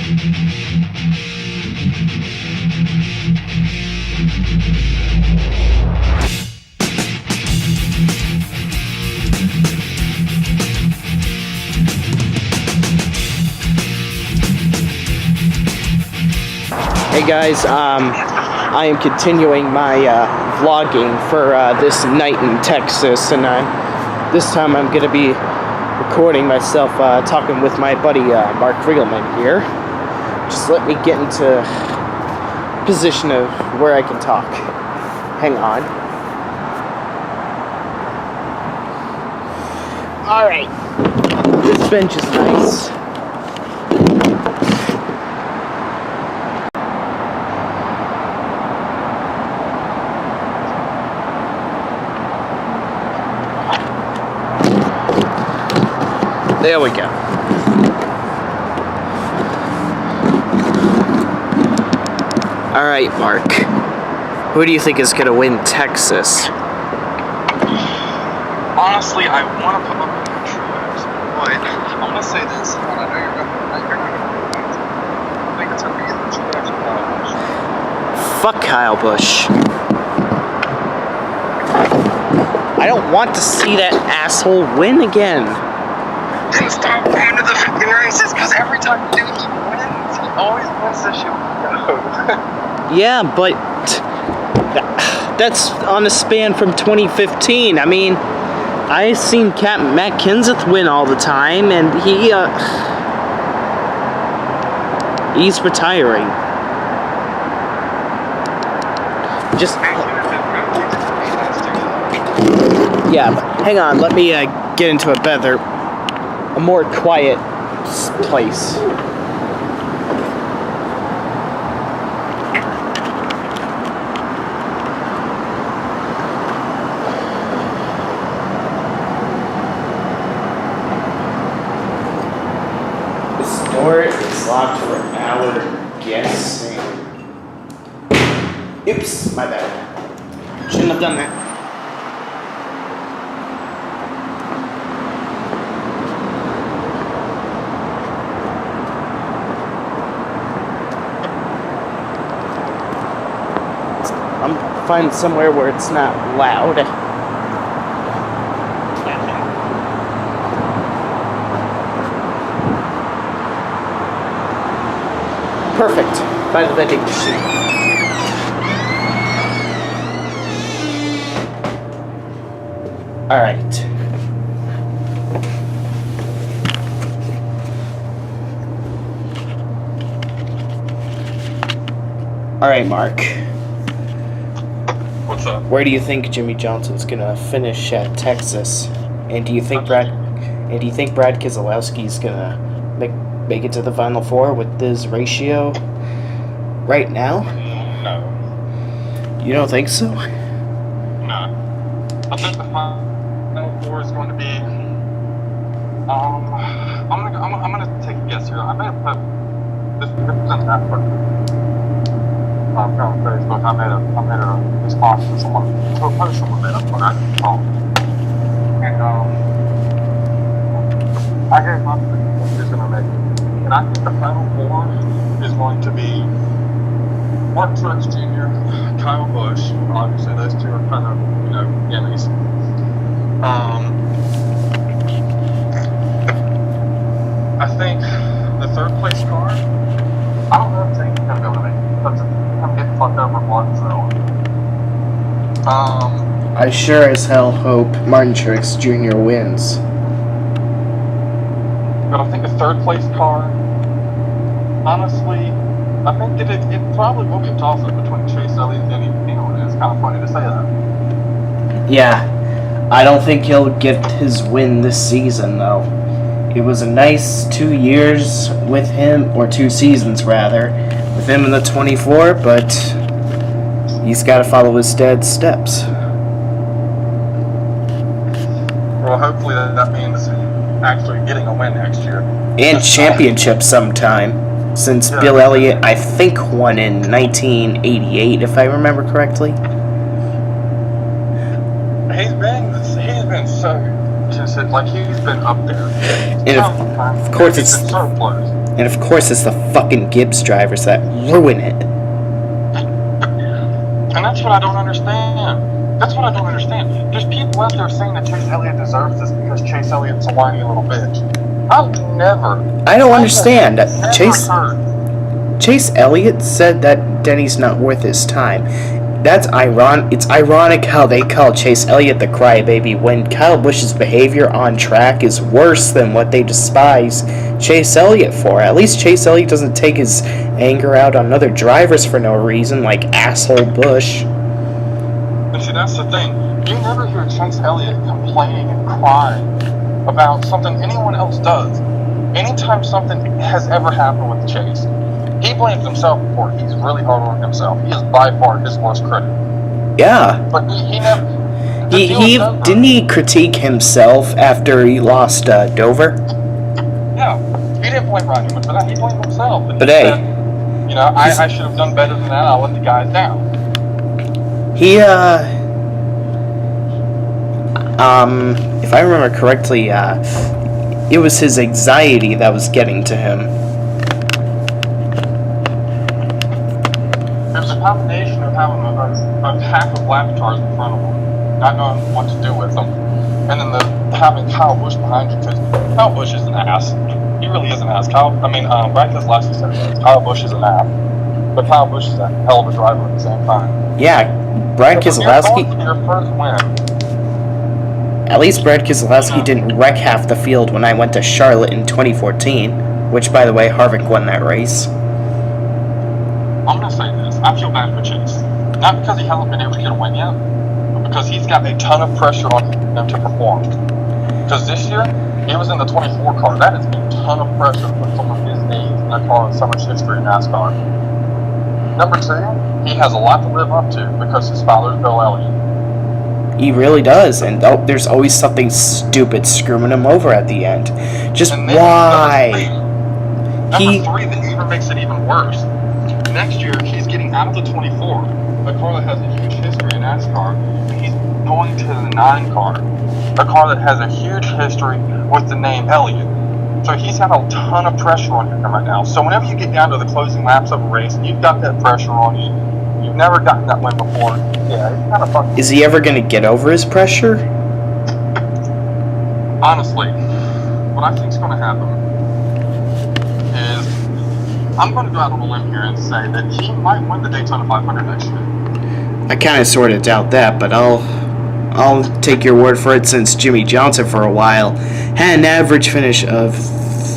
Hey guys, I am continuing my vlogging for this night in Texas, and this time I'm going to be recording myself talking with my buddy Mark Riegelman here. Just let me get into position of where I can talk. Hang on. Alright, this bench is nice. There we go. Alright, Mark. Who do you think is going to win Texas? Honestly, I want to put up with Truex, but I'm going to say this, and I know you're going to I think it's going to be either Truex or Kyle Busch. Fuck Kyle Busch. I don't want to see that asshole win again. Then stop going to the fucking races, because every time you do, he wins. He always wins this shit. Yeah, but that's on a span from 2015. I mean, I've seen Matt Kenseth win all the time, and he's retiring. Just yeah, but hang on. Let me get into a more quiet place. This door is locked for an hour guessing. Oops, my bad. Shouldn't have done that. I'm finding somewhere where it's not loud. Perfect. By the vending machine. Alright. Alright, Mark. What's up? Where do you think Jimmy Johnson's gonna finish at Texas? And do you think Brad Keselowski's gonna make it to the Final Four with this ratio right now? No. You don't think so? No. I think the Final Four is going to be. I'm gonna take a guess here. I may have put this represents that part. On Facebook, I made a response to someone, to a post someone made up on that call. And I gave my opinion what he's going to make. And I think the Final Four is going to be Mark Truex Jr., Kyle Busch. Obviously, those two are kind of, gimmies. I think the third place car, I don't know if Zane's going to be able to make it. Because I'm getting fucked over once, though. I sure as hell hope Martin Truex Jr. wins. But I think a third place car, honestly, I think it probably will be a toss-up between Chase Elliott and Denny Hamlin. It's kind of funny to say that. Yeah, I don't think he'll get his win this season, though. It was a nice 2 years with him, or 2 seasons rather, with him in the 24, but he's got to follow his dad's steps. Well, hopefully that means actually getting a win next year. And championship sometime, since Bill Elliott, I think, won in 1988, if I remember correctly. He's been so just Like, he's been up there. And of course it's so close. And of course it's the fucking Gibbs drivers that ruin it. And that's what I don't understand. There's people out there saying that Chase Elliott deserves this because Chase Elliott's a whiny little bitch. I don't understand. Heard. Chase Elliott said that Denny's not worth his time. That's ironic. It's ironic how they call Chase Elliott the crybaby when Kyle Busch's behavior on track is worse than what they despise Chase Elliott for. At least Chase Elliott doesn't take his anger out on other drivers for no reason, like asshole Busch. And see, that's the thing. You never hear Chase Elliott complaining and crying about something anyone else does. Anytime something has ever happened with Chase, he blames himself for it. He's really hard on himself. He is by far his worst critic. Yeah. But he never... Didn't he critique himself after he lost Dover? Yeah. He didn't blame Ryan Newman for that. He blamed himself. And but he hey... said, I should have done better than that. I let the guys down. If I remember correctly, it was his anxiety that was getting to him. It was a combination of having a pack of lap cars in front of him, not knowing what to do with them, and then having Kyle Busch behind you, because Kyle Busch is an ass. He really is an ass. Brad Keselowski said it. Kyle Busch is an ass, but Kyle Busch is a hell of a driver at the same time. Yeah, Brad Keselowski... Your first win. At least Brad Keselowski didn't wreck half the field when I went to Charlotte in 2014, which, by the way, Harvick won that race. I'm going to say this. I feel bad for Chase. Not because he hasn't been able to get a win yet, but because he's got a ton of pressure on him to perform. Because this year, he was in the 24 car. That is a ton of pressure for someone his age in a car with so much history in NASCAR. Number two, he has a lot to live up to because his father's Bill Elliott. He really does, and there's always something stupid screwing him over at the end. Just why? Number three, that even makes it even worse. Next year, he's getting out of the 24, a car that has a huge history in NASCAR, and he's going to the 9 car, a car that has a huge history with the name Elliott. So he's got a ton of pressure on him right now. So whenever you get down to the closing laps of a race, and you've got that pressure on you, you've never gotten that win before. Yeah, it's kind of fucking... Is he ever going to get over his pressure? Honestly, what I think is going to happen is I'm going to go out on a limb here and say that he might win the Daytona 500 next year. I kind of sort of doubt that, but I'll take your word for it since Jimmy Johnson for a while had an average finish of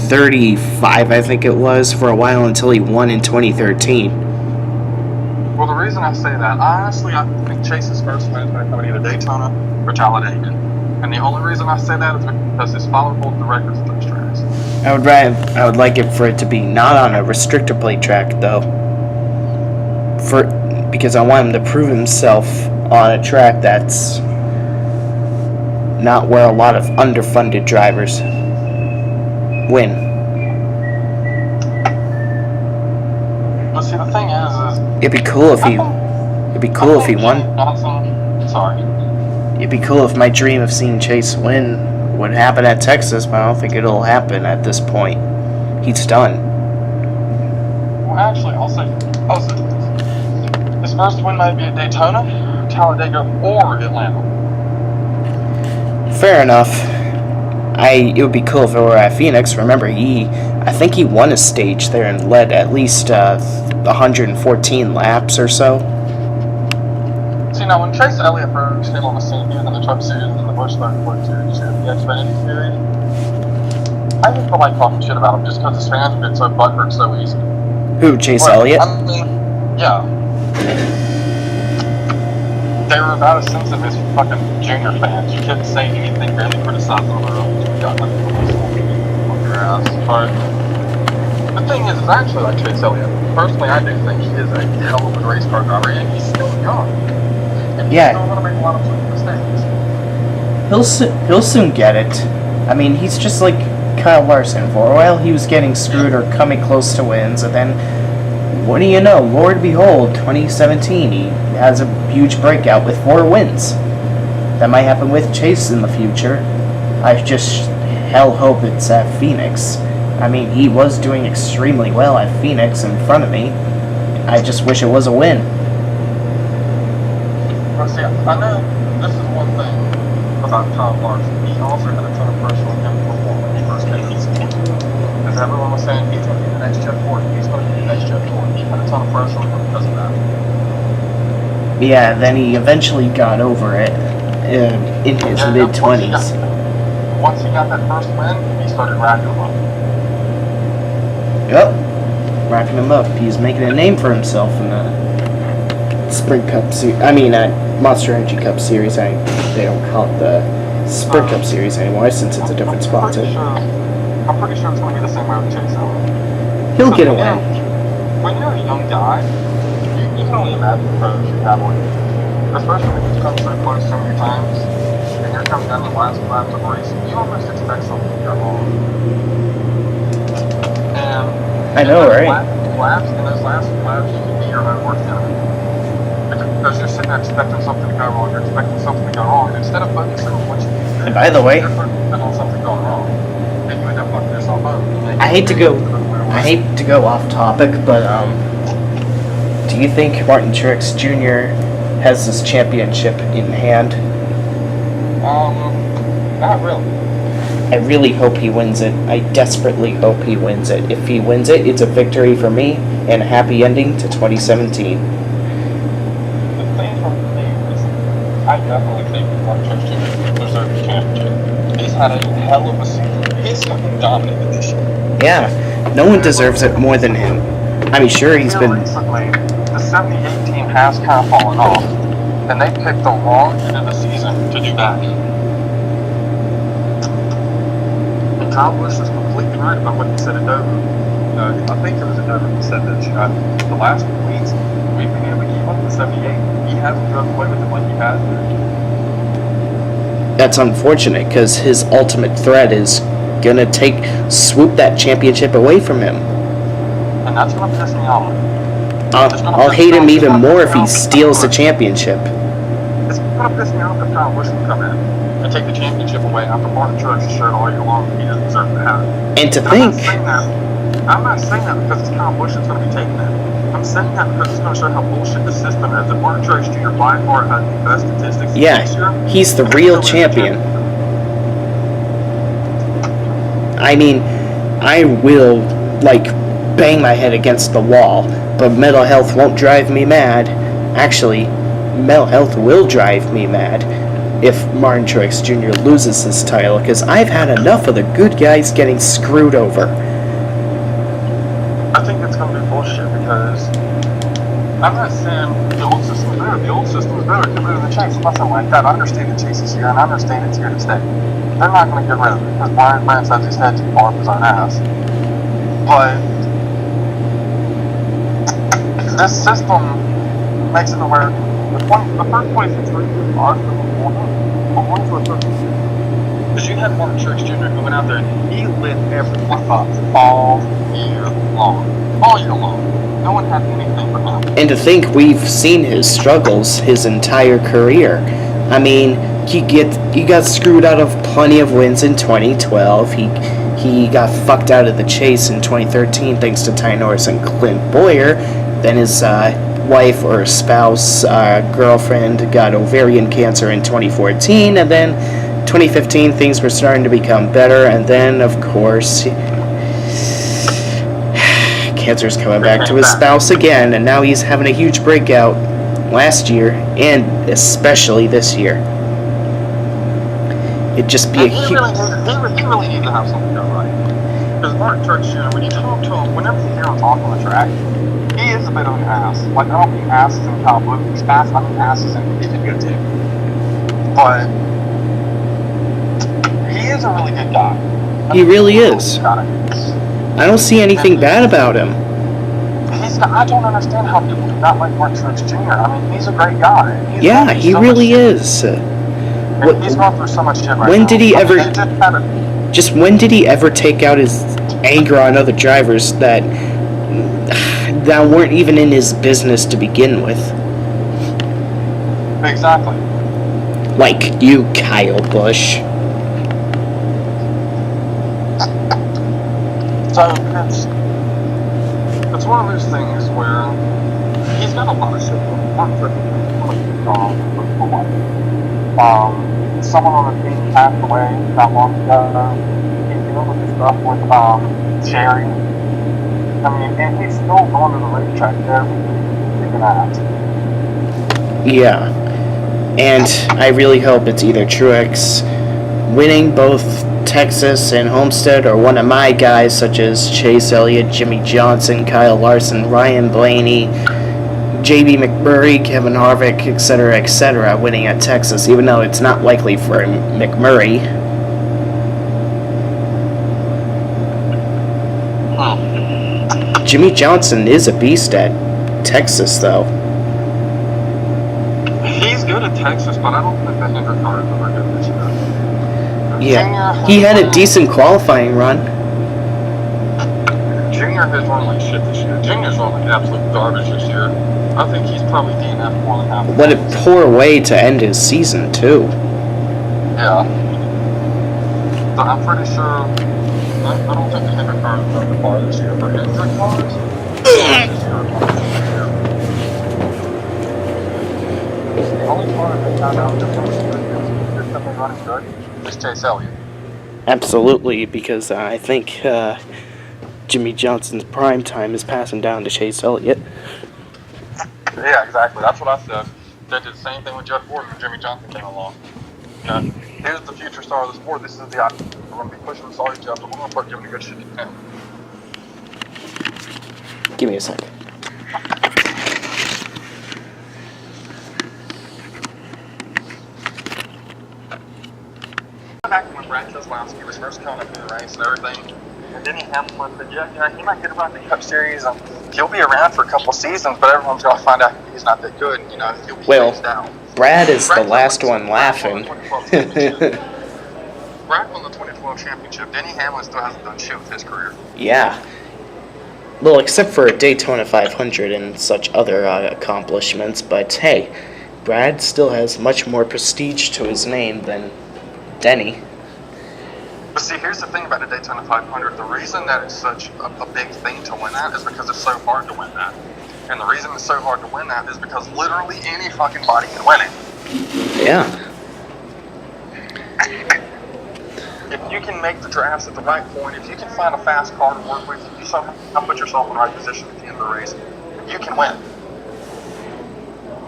35, I think it was, for a while until he won in 2013. Well, the reason I say that, honestly, I think Chase's first win is going to come at either Daytona or Talladega. And the only reason I say that is because his father holds the records at those tracks. I would like it for it to be not on a restrictor plate track, though. Because I want him to prove himself on a track that's not where a lot of underfunded drivers win. But see, the thing is it'd be cool if he won. It'd be cool if my dream of seeing Chase win would happen at Texas, but I don't think it'll happen at this point. He's done. Well, actually, I'll say this. His first win might be at Daytona, Talladega, or Atlanta. Fair enough. It would be cool if it were at Phoenix. Remember, I think he won a stage there and led at least 114 laps or so. See, now when Chase Elliott first came on the scene, he was in the Truck Series and the Busch Motorsport Series, the Xfinity Series. I didn't feel like talking shit about him just because his fans get so butthurt so easy. Who, Chase Elliott? I mean, yeah. They were about as sensitive as fucking junior fans. You couldn't say anything, barely criticize them or you got nothing on your ass. But the thing is actually like Chase Elliott. Personally, I do think he is a hell of a race car driver, and he's still young. And he's still going to make a lot of mistakes. He'll soon get it. I mean, he's just like Kyle Larson. For a while, he was getting screwed or coming close to wins, and then, what do you know? Lord behold, 2017, he has a huge breakout with 4 wins. That might happen with Chase in the future. I just hell hope it's at Phoenix. I mean, he was doing extremely well at Phoenix in front of me. I just wish it was a win. But see, I know this is one thing about Tom Larson. He also had a ton of pressure on him to perform when he first came to the season. Because everyone was saying he's going to be the next Jeff Gordon. He's going to be the next Jeff Gordon. He had a ton of pressure on him because of that. Yeah, then he eventually got over it in his mid-20s. Once he got that first win, he started racking them up. Yep, racking him up. He's making a name for himself in the Sprint Cup Series. I mean, Monster Energy Cup Series. They don't call it the Sprint Cup Series anymore since it's a different sponsor. I'm pretty sure it's going to be the same way with Chase Elliott. He'll get a win. When you're a young guy, you can only imagine the pros you have on you. Especially when you've come so close so many times, and you're coming down the last lap of the race, you almost expect something to go wrong. And I know, right? In those last laps, you can be your own worst enemy. Because you're sitting there expecting something to go wrong, you're expecting something to go wrong. Instead of focusing on what you can do, And by the way, you're focusing on something going wrong. And you end up fucking yourself up. I hate to go off topic, but do you think Martin Truex Jr. has this championship in hand? Not really. I really hope he wins it. I desperately hope he wins it. If he wins it, it's a victory for me and a happy ending to 2017. The thing for me is, I definitely think Martin Truex Jr. deserves the championship. He's had a hell of a season. He's fucking dominated this year. Yeah, no one deserves it more than him. I mean, sure, he's been... Recently, the 78 team has kind of fallen off, and they picked the wrong end of the season to do that. And Kyle Busch was completely right about what he said at Dover. I think it was at Dover he said that, the last few weeks, we've been able to keep up with 78. He hasn't drove away with it like he has been. That's unfortunate, because his ultimate threat is gonna swoop that championship away from him. And that's gonna piss me off. I'll hate him even more if he steals the championship. It's gonna piss me off if Kyle Busch will come in and take the championship away after Martin Truex has showed all year long that he doesn't deserve to have it. And to think... I'm not saying that because it's Kyle Busch that's going to be taking it. I'm saying that because it's going to show how bullshit the system is. That Martin Truex Jr. by far has the best statistics. Yeah, he's the real champion. I mean, I will, bang my head against the wall, but mental health won't drive me mad. Actually, mental health will drive me mad if Martin Truex Jr. loses this title, because I've had enough of the good guys getting screwed over. I think it's going to be bullshit because I'm not saying the old system is better. The old system is better. Get rid of the chase. I'm not saying like that. I understand the chase is here, and I understand it's here to stay. They're not going to get rid of it because Brian Branch has his head too far up his own ass. But this system makes it where the first place it's really arguably but one for a certain because you had Martin Truex Jr. going out there and he lit everyone up all year long. All year long. No one had anything for him. And to think we've seen his struggles his entire career. I mean, he got screwed out of plenty of wins in 2012. He got fucked out of the chase in 2013 thanks to Ty Norris and Clint Boyer. Then his wife or spouse, girlfriend got ovarian cancer in 2014, and then 2015 things were starting to become better, and then of course cancer's coming back to his spouse again, and now he's having a huge breakout last year and especially this year. It'd just be he really needs to have something go right. Because Martin Truex Jr., when you talk to him, whenever you hear him talk on the track, he is a bit of an ass. Like, I don't mean asses in Kyle Busch's ass, I mean asses in video too. But he is a really good guy. He really is. I don't see anything bad about him. I don't understand how people do not like Martin Truex Jr. I mean, he's a great guy. He really is. He's gone through so much shit right now. When did he ever... Just when did he ever take out his anger on other drivers that weren't even in his business to begin with? Exactly. Like you, Kyle Busch. So it's one of those things where he's got a lot of shit going on. Someone on the team passed away not long ago. He's dealing with his stuff with Sherry. I mean, and he's still going to the racetrack there with an ass. Yeah. And I really hope it's either Truex winning both Texas and Homestead, or one of my guys such as Chase Elliott, Jimmy Johnson, Kyle Larson, Ryan Blaney, J.B. McMurray, Kevin Harvick, etc., winning at Texas, even though it's not likely for McMurray. Jimmy Johnson is a beast at Texas, though. He's good at Texas, but I don't think that Hendrick car is ever good this year. Yeah, he had a decent qualifying run. Junior has run like shit this year. Junior's run like absolute garbage this year. I think he's probably DNF more than half. What a poor way to end his season, too. Yeah. So I'm pretty sure. I don't think the Hendrick car is going to far this year. For Hendrick cars, the only car that they found out that was consistently running good is Chase Elliott. Absolutely, because I think Jimmy Johnson's prime time is passing down to Chase Elliott. Yeah, exactly. That's what I said. They did the same thing with Jeff Gordon when Jimmy Johnson came along. You know, here's the future star of the sport. This is the idea. We're going to be pushing this all Jeff, but we're going to start giving a good shit to him. Give me a sec. Back when Brad Keselowski was first coming up in the race and everything, and Denny Hamlin said, yeah, you know, he might get around the Cup Series and he'll be around for a couple seasons, but everyone's going to find out he's not that good. You know, he'll be phased out. Brad is the last one laughing. Brad won the 2012 championship. Denny Hamlin still hasn't done shit with his career. Yeah. Well, except for Daytona 500 and such other accomplishments, but hey, Brad still has much more prestige to his name than Denny. But see, here's the thing about the Daytona 500. The reason that it's such a big thing to win that is because it's so hard to win that. And the reason it's so hard to win that is because literally any fucking body can win it. Yeah. If you can make the drafts at the right point, if you can find a fast car to work with, if you somehow put yourself in the right position at the end of the race, you can win.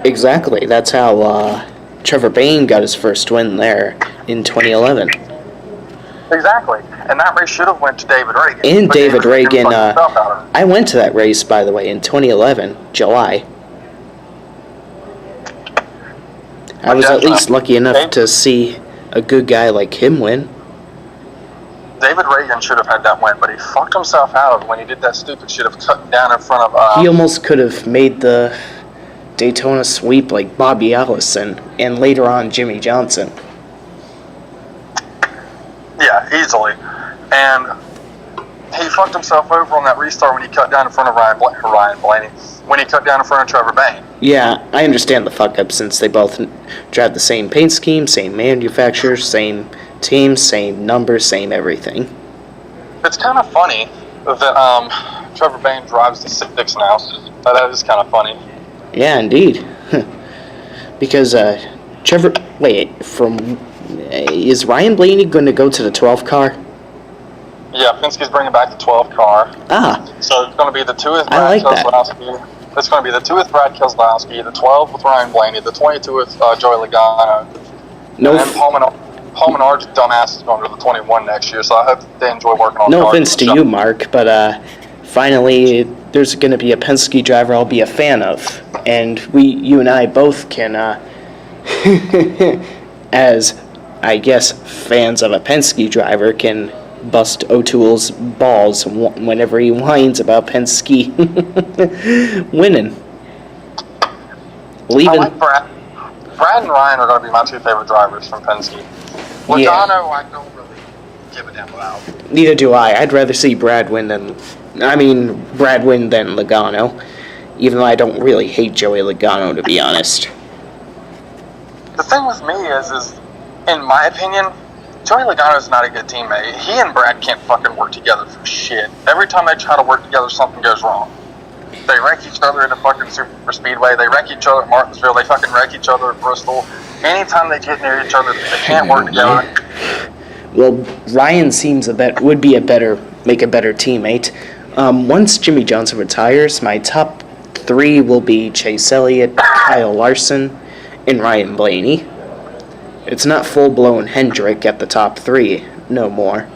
Exactly. That's how Trevor Bayne got his first win there in 2011. Exactly. And that race should have went to David Reagan. And David Reagan, I went to that race, by the way, in 2011, July. I was at least lucky enough to see a good guy like him win. David Reagan should have had that win, but he fucked himself out when he did that stupid shit of cutting down in front of... He almost could have made the Daytona sweep like Bobby Allison and later on Jimmy Johnson. Yeah, easily. And he fucked himself over on that restart when he cut down in front of Ryan Blaney, when he cut down in front of Trevor Bayne. Yeah, I understand the fuck up since they both drive the same paint scheme, same manufacturer, same team, same numbers, same everything. It's kind of funny that Trevor Bayne drives the 6 now. That is kind of funny. Yeah, indeed. Because Trevor... Wait, is Ryan Blaney going to go to the 12 car? Yeah, Penske's bringing back the 12 car. Ah. So it's going to be the 2th Brad Keselowski. It's going to be the 2th Brad Keselowski, the 12 with Ryan Blaney, the 22 with Joey Logano. No. And then Paul Menard's dumbass is going to the 21 next year, so I hope they enjoy working on No offense to you, Mark, but finally there's going to be a Penske driver I'll be a fan of. And you and I both can, as I guess fans of a Penske driver, can bust O'Toole's balls whenever he whines about Penske winning. I like Brad. Brad and Ryan are going to be my 2 favorite drivers from Penske. Logano, I don't really give a damn about. Neither do I. I'd rather see Brad win than Logano, even though I don't really hate Joey Logano, to be honest. The thing with me is in my opinion, Joey Logano's not a good teammate. He and Brad can't fucking work together for shit. Every time they try to work together, something goes wrong. They wreck each other at a fucking super speedway. They wreck each other at Martinsville. They fucking wreck each other at Bristol. Anytime they get near each other, they can't work together. Well, Ryan seems would be make a better teammate. Once Jimmy Johnson retires, my top 3 will be Chase Elliott, Kyle Larson, and Ryan Blaney. It's not full-blown Hendrick at the top 3, no more.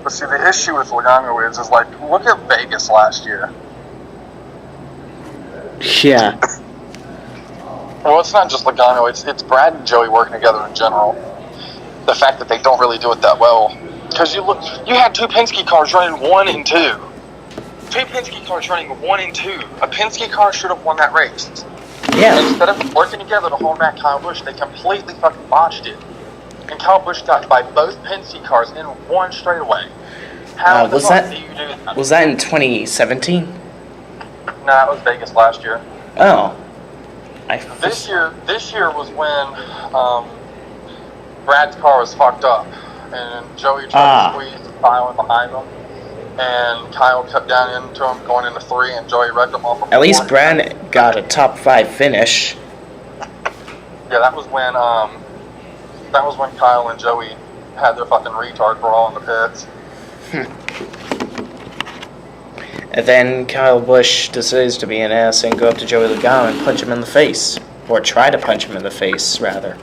But see, the issue with Logano is like, look at Vegas last year. Yeah. Well, it's not just Logano, it's Brad and Joey working together in general. The fact that they don't really do it that well. Because you had 2 Penske cars running 1 and 2. 2 Penske cars running 1 and 2. A Penske car should have won that race. Yeah. Instead of working together to hold back Kyle Busch, they completely fucking botched it. And Kyle Busch got by both Penske cars in 1 straightaway. How the fuck do you do that? Was that in 2017? No, that was Vegas last year. Oh. This year was when Brad's car was fucked up, and Joey tried to squeeze Kyle in behind him, and Kyle cut down into him going into 3, and Joey wrecked him off. At least Brad got a top 5 finish. Yeah, that was when Kyle and Joey had their fucking retard brawl in the pits. And then Kyle Busch decides to be an ass and go up to Joey Logano and punch him in the face. Or try to punch him in the face, rather.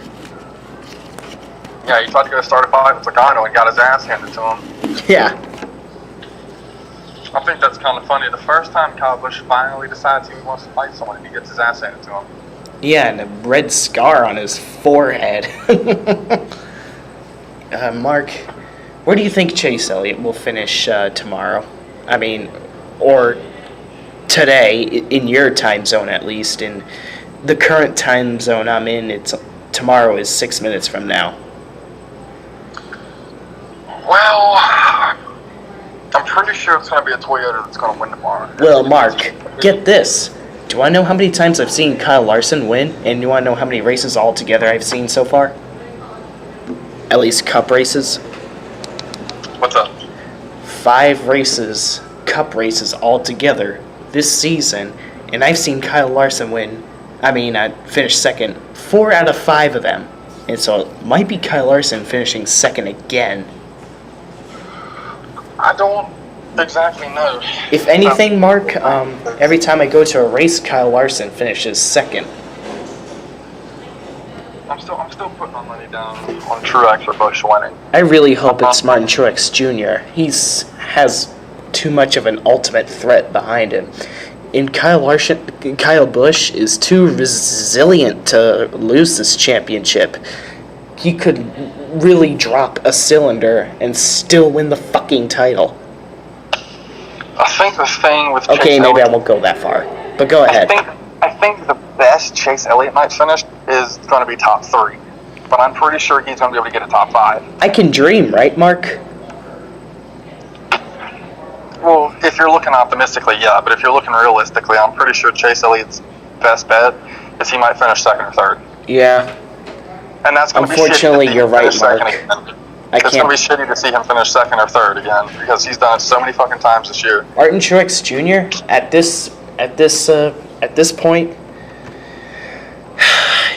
Yeah, he tried to go start a fight with Logano and got his ass handed to him. Yeah. I think that's kind of funny. The first time Kyle Busch finally decides he wants to fight someone, he gets his ass handed to him. Yeah, and a red scar on his forehead. Mark, where do you think Chase Elliott will finish tomorrow? I mean, or today, in your time zone at least. In the current time zone I'm in, tomorrow is 6 minutes from now. Well, I'm pretty sure it's going to be a Toyota that's going to win tomorrow. Well, Mark, get this. Do you want to know how many times I've seen Kyle Larson win? And do you want to know how many races altogether I've seen so far? At least cup races. What's up? 5 races, cup races altogether this season. And I've seen Kyle Larson win. I finished second 4 out of 5 of them. And so it might be Kyle Larson finishing second again. I don't exactly know. If anything, Mark, every time I go to a race, Kyle Larson finishes second. I'm still putting my money down on Truex or Busch winning. I really hope it's Martin Truex Jr. Has too much of an ultimate threat behind him. And Kyle Busch is too resilient to lose this championship. He could really drop a cylinder and still win the fucking title. I think the thing with Okay, Chase maybe Elliott, I won't go that far. But go ahead. I think the best Chase Elliott might finish is going to be top 3. But I'm pretty sure he's going to be able to get a top 5. I can dream, right, Mark? Well, if you're looking optimistically, yeah. But if you're looking realistically, I'm pretty sure Chase Elliott's best bet is he might finish 2nd or 3rd. Yeah. And that's going to be Unfortunately, you're right, Mark. It's going to be shitty to see him finish 2nd or 3rd again because he's done it so many fucking times this year. Martin Truex Jr. at this point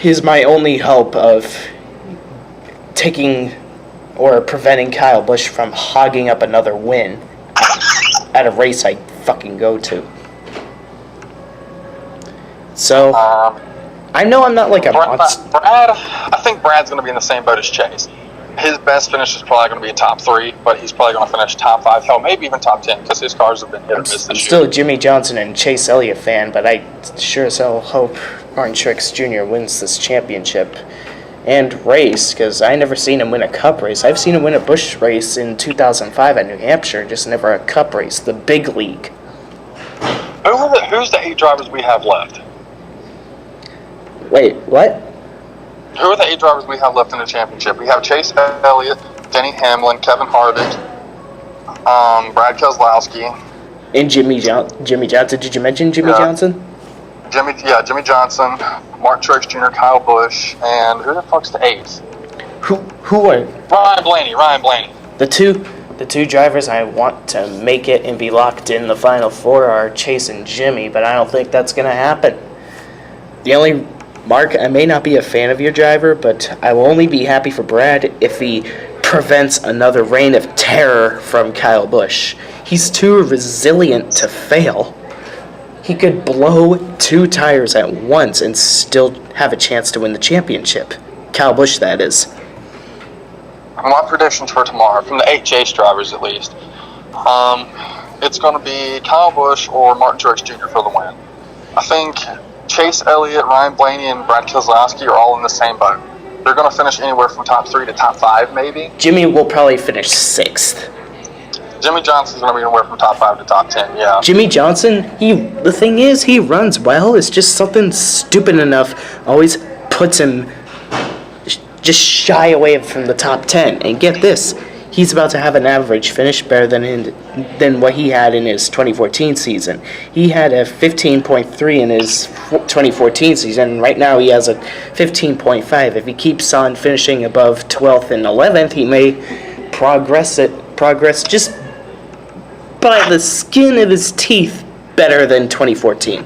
is my only hope of taking or preventing Kyle Busch from hogging up another win at a race I fucking go to. So I know I'm not like a monster. I think Brad's going to be in the same boat as Chase. His best finich is probably going to be a top 3, but he's probably going to finish top 5, hell, maybe even top 10, because his cars have been hit or miss this year. I'm still a Jimmy Johnson and Chase Elliott fan, but I sure as hell hope Martin Truex Jr. wins this championship and race, because I never seen him win a cup race. I've seen him win a Busch race in 2005 at New Hampshire, just never a cup race, the big league. Who's the 8 drivers we have left? Wait, what? Who are the 8 drivers we have left in the championship? We have Chase Elliott, Denny Hamlin, Kevin Harvick, Brad Keselowski. And Jimmy Johnson. Did you mention Jimmy Johnson? Jimmy Johnson, Mark Truex Jr., Kyle Busch, and who the fuck's the 8th? Who are Ryan Blaney. the two drivers I want to make it and be locked in the Final Four are Chase and Jimmy, but I don't think that's gonna happen. The only Mark, I may not be a fan of your driver, but I will only be happy for Brad if he prevents another reign of terror from Kyle Busch. He's too resilient to fail. He could blow 2 tires at once and still have a chance to win the championship. Kyle Busch, that is. My predictions for tomorrow, from the 8 Chase drivers at least, it's going to be Kyle Busch or Martin Truex Jr. for the win. I think Chase Elliott, Ryan Blaney, and Brad Keselowski are all in the same boat. They're going to finish anywhere from top 3 to top 5, maybe. Jimmy will probably finish 6th. Jimmy Johnson's going to be anywhere from top 5 to top 10, yeah. Jimmy Johnson, the thing is, he runs well. It's just something stupid enough always puts him just shy away from the top 10. And get this, he's about to have an average finish better than what he had in his 2014 season. He had a 15.3 in his 2014 season, and right now he has a 15.5. If he keeps on finishing above 12th and 11th, he may progress just by the skin of his teeth better than 2014.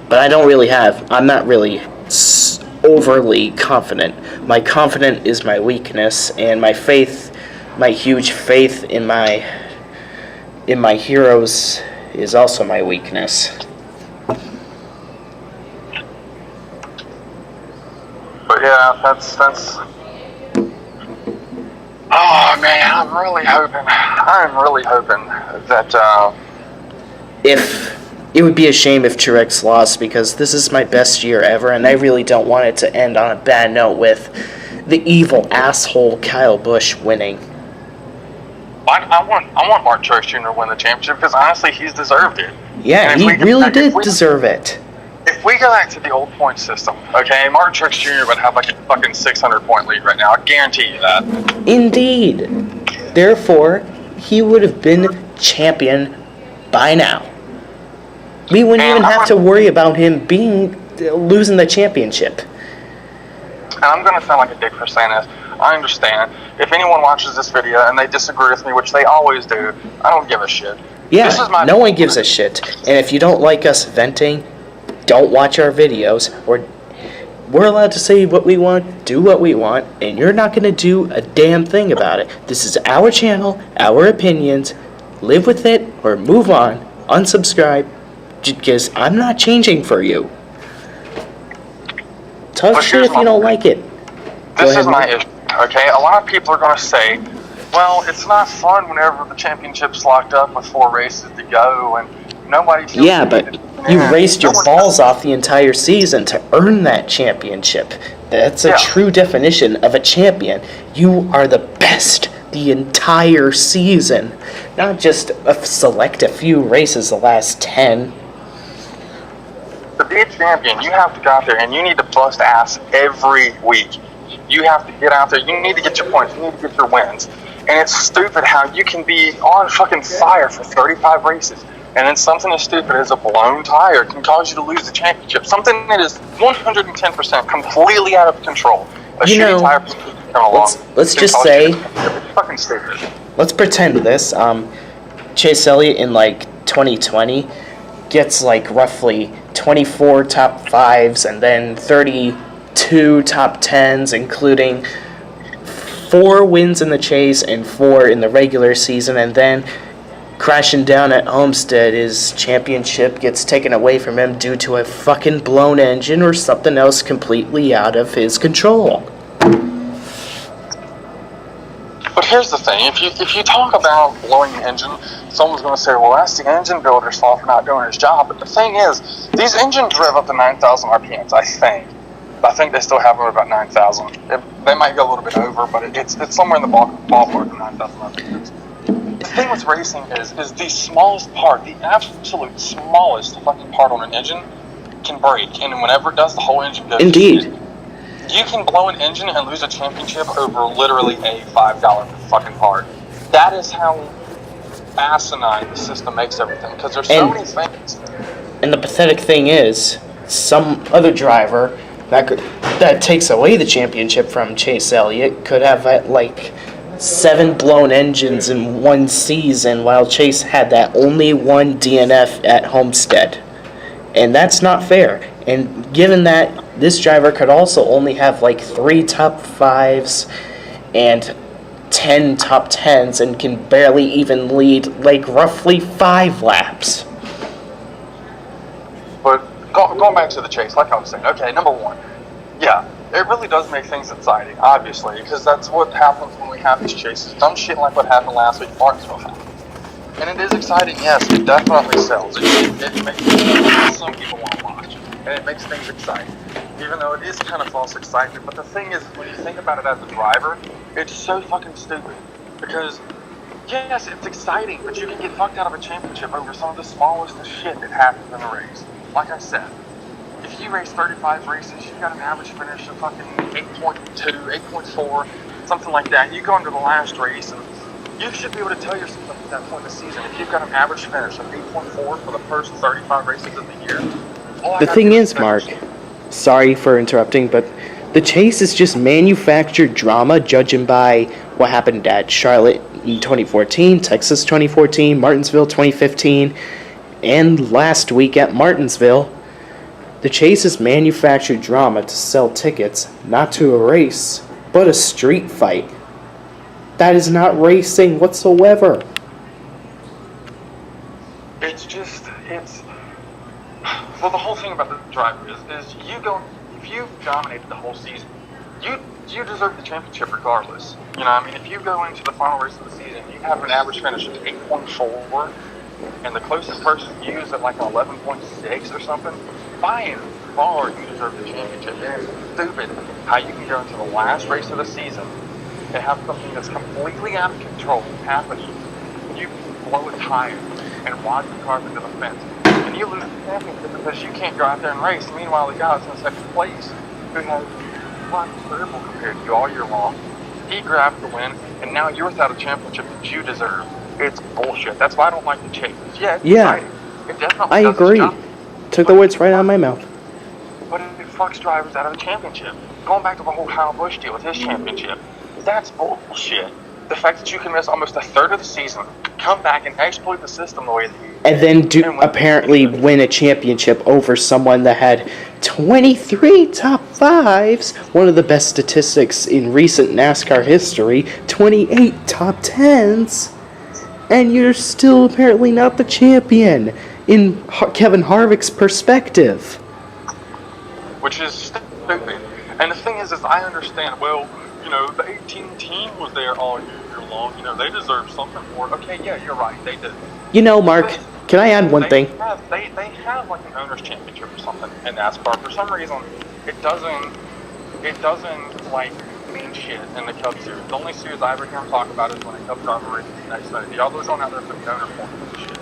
But I'm not really overly confident. My confidence is my weakness, and my huge faith in my heroes is also my weakness. But yeah, that's. Oh man, I'm really hoping that. It would be a shame if Truex lost, because this is my best year ever, and I really don't want it to end on a bad note with the evil asshole Kyle Busch winning. I want Martin Truex Jr. to win the championship because honestly, he's deserved it. Yeah, he really did deserve it. If we go back to the old point system, okay, Martin Truex Jr. would have like a fucking 600-point lead right now. I guarantee you that. Indeed. Therefore, he would have been champion by now. We wouldn't even have to worry about him losing the championship. And I'm going to sound like a dick for saying this. I understand. If anyone watches this video and they disagree with me, which they always do, I don't give a shit. Yeah, no one gives a shit. And if you don't like us venting, don't watch our videos. We're allowed to say what we want, do what we want, and you're not going to do a damn thing about it. This is our channel, our opinions. Live with it or move on. Unsubscribe. Because I'm not changing for you. Tough shit if you don't like it. This is my issue, okay? A lot of people are going to say, well, it's not fun whenever the championship's locked up with 4 races to go and nobody feels... Yeah, but you raced your balls off the entire season to earn that championship. That's a true definition of a champion. You are the best the entire season. Not just select a few races the last 10. To be a champion, you have to go out there and you need to bust ass every week. You have to get out there. You need to get your points. You need to get your wins. And it's stupid how you can be on fucking fire for 35 races, and then something as stupid as a blown tire can cause you to lose the championship. Something that is 110% completely out of control. A shitty tire can come along. Let's just say, it's fucking stupid. Let's pretend this. Chase Elliott in like 2020 gets like roughly 24 top 5s and then 32 top 10s, including 4 wins in the chase and 4 in the regular season, and then crashing down at Homestead, his championship gets taken away from him due to a fucking blown engine or something else completely out of his control. But here's the thing, if you talk about blowing the engine, someone's going to say, well, that's the engine builder's fault for not doing his job. But the thing is, these engines rev up to 9,000 RPMs, I think. I think they still have them at about 9,000. They might go a little bit over, but it's somewhere in the ballpark of 9,000 RPMs. The thing with racing is the smallest part, the absolute smallest fucking part on an engine can break. And whenever it does, the whole engine goes. Indeed. You can blow an engine and lose a championship over literally a $5 fucking part. That is how asinine the system makes everything, because there's so many things. And the pathetic thing is, some other driver that takes away the championship from Chase Elliott could have like 7 blown engines in one season, while Chase had that only one DNF at Homestead. And that's not fair. And given that this driver could also only have like 3 top 5s and 10 top 10s and can barely even lead like roughly 5 laps. But going back to the chase, like I was saying, okay, number one, yeah, it really does make things exciting, obviously, because that's what happens when we have these chases. Dumb shit like what happened last week, Martinsville happened. And it is exciting, yes, it definitely sells. It makes some people want to watch, and it makes things exciting, even though it is kind of false excitement. But the thing is, when you think about it as a driver, it's so fucking stupid, because yes, it's exciting, but you can get fucked out of a championship over some of the smallest of shit that happens in a race. Like I said, if you race 35 races, you've got an average finish of fucking 8.2, 8.4, something like that. You go into the last race, and you should be able to tell yourself at that point in the season, if you've got an average finish of 8.4 for the first 35 races of the year. The thing is, Mark, sorry for interrupting, but the chase is just manufactured drama, judging by what happened at Charlotte in 2014, Texas 2014, Martinsville 2015, and last week at Martinsville. The chase is manufactured drama to sell tickets, not to a race, but a street fight. That is not racing whatsoever. Well, the whole thing about the driver is if you've dominated the whole season, you deserve the championship regardless. You know, I mean, if you go into the final race of the season, you have an average finish of 8.4, and the closest person you is at like an 11.6 or something, by and far you deserve the championship. It is stupid how you can go into the last race of the season and have something that's completely out of control happening. You blow a tire and ride the car into the fence, and you lose the championship because you can't go out there and race. Meanwhile, the guy that's in second place, who has one terrible compared to you all year long, he grabbed the win, and now you're without a championship that you deserve. It's bullshit. That's why I don't like the chase. Yeah, it's exciting. It definitely I does agree. its job. Took the words right out of my mouth. But it fucks drivers out of the championship. Going back to the whole Kyle Busch deal with his championship, that's bullshit. The fact that you can miss almost a third of the season, come back and exploit the system the way that you and then apparently win a championship over someone that had 23 top 5s, one of the best statistics in recent NASCAR history, 28 top 10s, and you're still apparently not the champion in Kevin Harvick's perspective. Which is stupid. And the thing is I understand, well, you know, the 18 team was there all year long, you know, they deserve something for it. Okay, yeah, you're right, they did. You know, Mark, can I add one thing? They have like an owner's championship or something in NASCAR. For some reason, it doesn't like mean shit in the Cup Series. The only series I ever hear them talk about is when a Cup driver races the next day. The others on out there for the owner point and shit.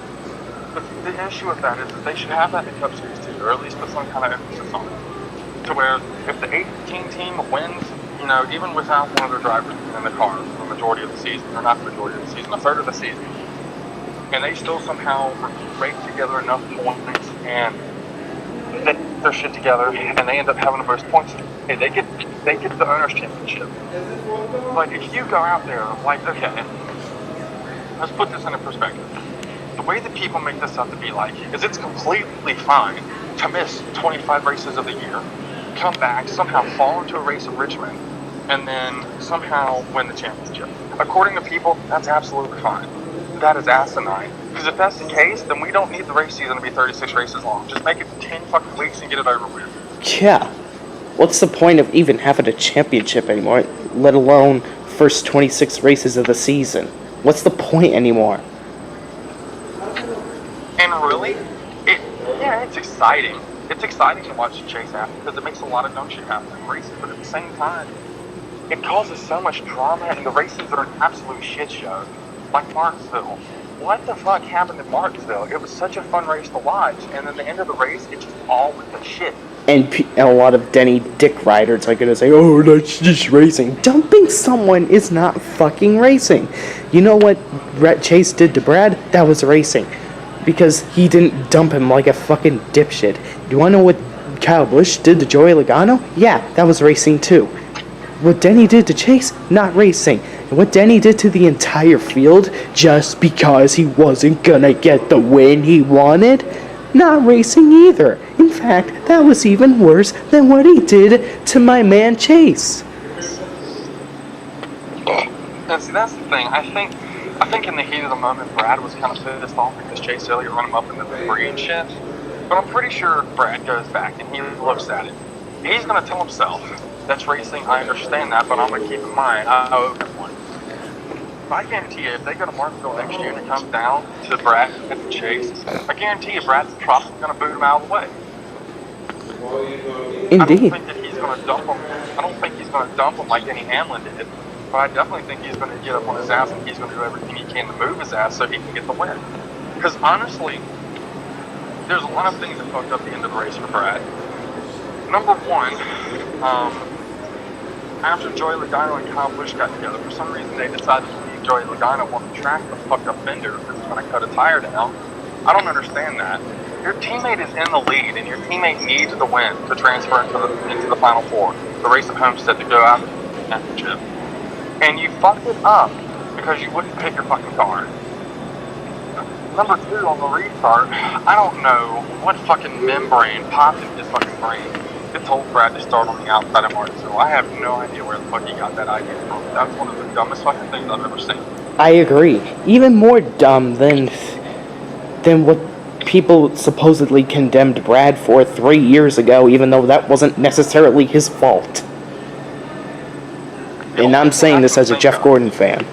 But the issue with that is that they should have that in the Cup Series too, or at least put some kind of emphasis on it. To where if the 18 team wins, you know, even without one of their drivers in the car for the majority of the season, or not the majority of the season, a third of the season, and they still somehow rake together enough points and they get their shit together and they end up having the most points, hey, they get the owner's championship. Like, if you go out there, like, okay, let's put this into perspective. The way that people make this out to be like is it's completely fine to miss 25 races of the year, come back, somehow fall into a race at Richmond, and then somehow win the championship. According to people, that's absolutely fine. That is asinine. Because if that's the case, then we don't need the race season to be 36 races long. Just make it 10 fucking weeks and get it over with. Yeah. What's the point of even having a championship anymore, let alone first 26 races of the season? What's the point anymore? And really, it's exciting. It's exciting to watch the chase happen because it makes a lot of dumb shit happen in races. But at the same time, it causes so much drama, and the races are an absolute shit show. Like Martinsville. What the fuck happened in Martinsville? It was such a fun race to watch, and then the end of the race, it just all went to shit. And a lot of Denny Dick riders are going to say, oh, that's just racing. Dumping someone is not fucking racing. You know what Chase did to Brad? That was racing. because he didn't dump him like a fucking dipshit. You wanna know what Kyle Busch did to Joey Logano? Yeah, that was racing too. What Denny did to Chase? Not racing. And what Denny did to the entire field just because he wasn't gonna get the win he wanted? Not racing either. In fact, that was even worse than what he did to my man Chase. And see, that's the thing. I think in the heat of the moment, Brad was kind of pissed off because Chase Elliott run him up in the debris and shit. But I'm pretty sure Brad goes back and he looks at it. He's going to tell himself, that's racing, I understand that, but I'm going to keep in mind, I owe him one. I guarantee you, if they go to Martinsville next year and it comes down to Brad and Chase, I guarantee you Brad's probably going to boot him out of the way. Indeed. I don't think that he's going to dump him. I don't think he's going to dump him like Denny Hamlin did. But I definitely think he's going to get up on his ass and he's going to do everything he can to move his ass so he can get the win. Because honestly, there's a lot of things that fucked up the end of the race for Brad. Number one, after Joey Logano and Kyle Busch got together, for some reason they decided to leave Joey Logano on the track with a fucked up fender because it's going to cut a tire down. I don't understand that. Your teammate is in the lead, and your teammate needs the win to transfer into the Final Four, the race at Homestead to go out and win the championship. And you fucked it up because you wouldn't pick your fucking car. Number two, on the restart, I don't know what fucking membrane popped in his fucking brain. It told Brad to start on the outside of Martinsville. I have no idea where the fuck he got that idea from. That's one of the dumbest fucking things I've ever seen. I agree. Even more dumb than what people supposedly condemned Brad for 3 years ago, even though that wasn't necessarily his fault. And I'm saying this as a Jeff Gordon fan.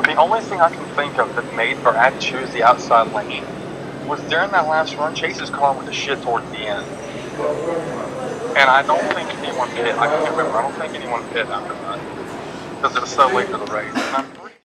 The only thing I can think of that made Brad choose the outside lane was during that last run, Chase's car went to shit towards the end. And I don't think anyone pit. I can't remember. I don't think anyone pit after that because it was so late to the race. And I'm pretty